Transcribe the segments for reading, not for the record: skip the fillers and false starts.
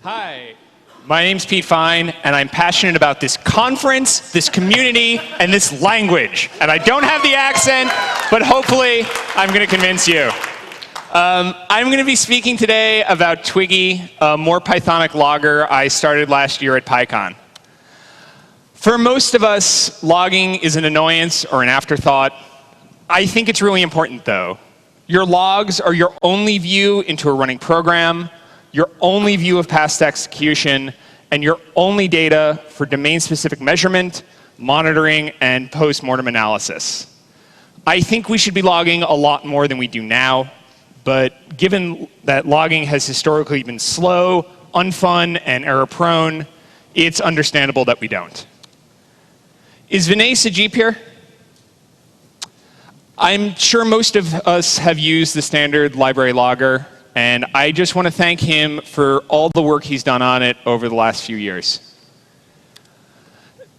Hi, my name's Pete Fine, and I'm passionate about this conference, this community, and this language. And I don't have the accent, but hopefully I'm going to convince you. I'm going to be speaking today about Twiggy, a more Pythonic logger I started last year at Pycon. For most of us, logging is an annoyance or an afterthought. I think it's really important, though. Your logs are your only view into a running program, your only view of past execution, and your only data for domain-specific measurement, monitoring, and post-mortem analysis. I think we should be logging a lot more than we do now, but given that logging has historically been slow, unfun, and error-prone, it's understandable that we don't. Is Vanessa Jeep here? I'm sure most of us have used the standard library logger, and I just want to thank him for all the work he's done on it over the last few years.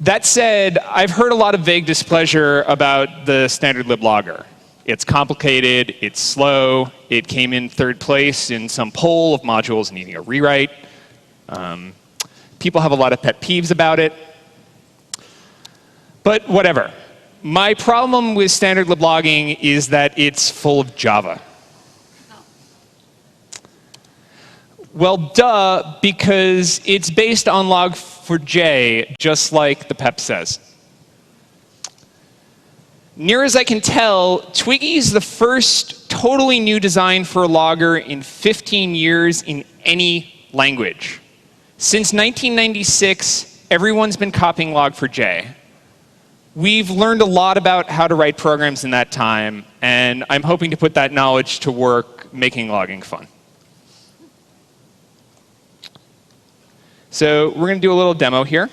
That said, I've heard a lot of vague displeasure about the standard Lib Lager. It's complicated, it's slow, it came in third place in some poll of modules needing a rewrite. People have a lot of pet peeves about it. But whatever. My problem with standard liblogging is that it's full of Java. Well, duh, because it's based on log4j, just like the PEP says. Near as I can tell, Twiggy is the first totally new design for a logger in 15 years in any language. Since 1996, everyone's been copying log4j. We've learned a lot about how to write programs in that time, and I'm hoping to put that knowledge to work making logging fun. So we're going to do a little demo here.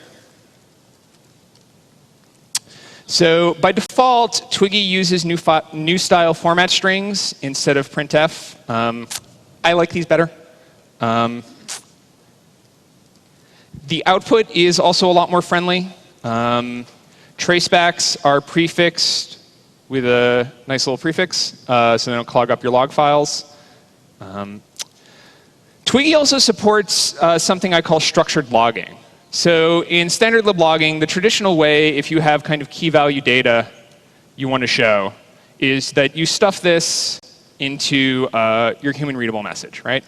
So by default, Twiggy uses new style format strings instead of printf. I like these better. The output is also a lot more friendly. Tracebacks are prefixed with a nice little prefix, so they don't clog up your log files. Twiggy also supports something I call structured logging. So in standard liblogging, the traditional way, if you have kind of key value data you want to show, is that you stuff this into your human readable message, right?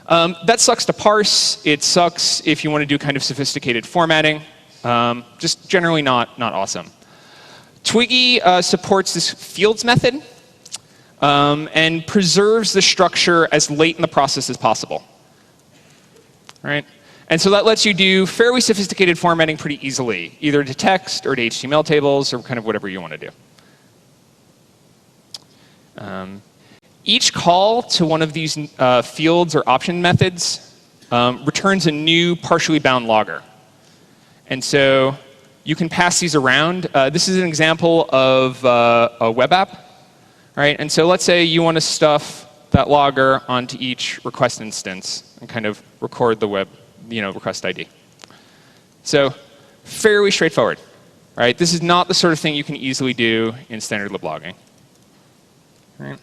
That sucks to parse. It sucks if you want to do kind of sophisticated formatting. Just generally not awesome. Twiggy supports this fields method and preserves the structure as late in the process as possible. Right? And so that lets you do fairly sophisticated formatting pretty easily, either to text or to HTML tables or kind of whatever you want to do. Each call to one of these fields or option methods returns a new partially bound logger. And so you can pass these around. This is an example of a web app. Right? And so let's say you want to stuff that logger onto each request instance and kind of record the web, request ID. So fairly straightforward. Right? This is not the sort of thing you can easily do in standard liblogging. Right?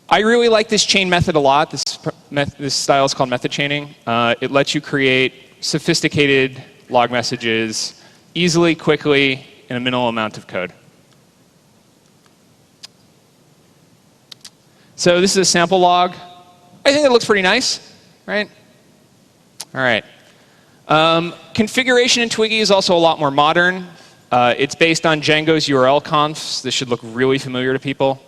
I really like this chain method a lot. This style is called method chaining. It lets you create sophisticated log messages easily, quickly, in a minimal amount of code. So this is a sample log. I think it looks pretty nice, right? All right. Configuration in Twiggy is also a lot more modern. It's based on Django's URL confs. This should look really familiar to people.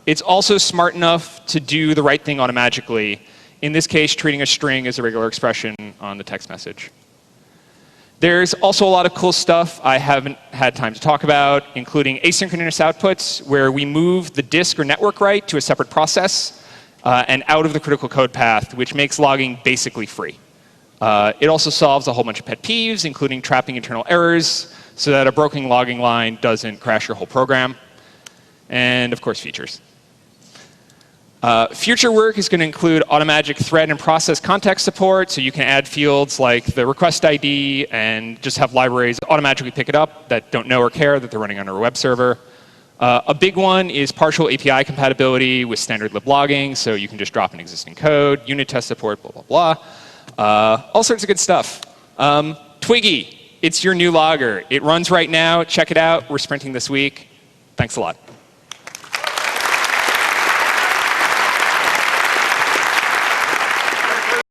It's also smart enough to do the right thing automatically. In this case, treating a string as a regular expression on the text message. There's also a lot of cool stuff I haven't had time to talk about, including asynchronous outputs, where we move the disk or network write to a separate process and out of the critical code path, which makes logging basically free. It also solves a whole bunch of pet peeves, including trapping internal errors, so that a broken logging line doesn't crash your whole program. And of course, features. Future work is going to include automatic thread and process context support, so you can add fields like the request ID and just have libraries automatically pick it up that don't know or care that they're running on a web server. A big one is partial API compatibility with standard lib logging, so you can just drop an existing code, unit test support, blah, blah, blah. All sorts of good stuff. Twiggy, it's your new logger. It runs right now. Check it out. We're sprinting this week. Thanks a lot.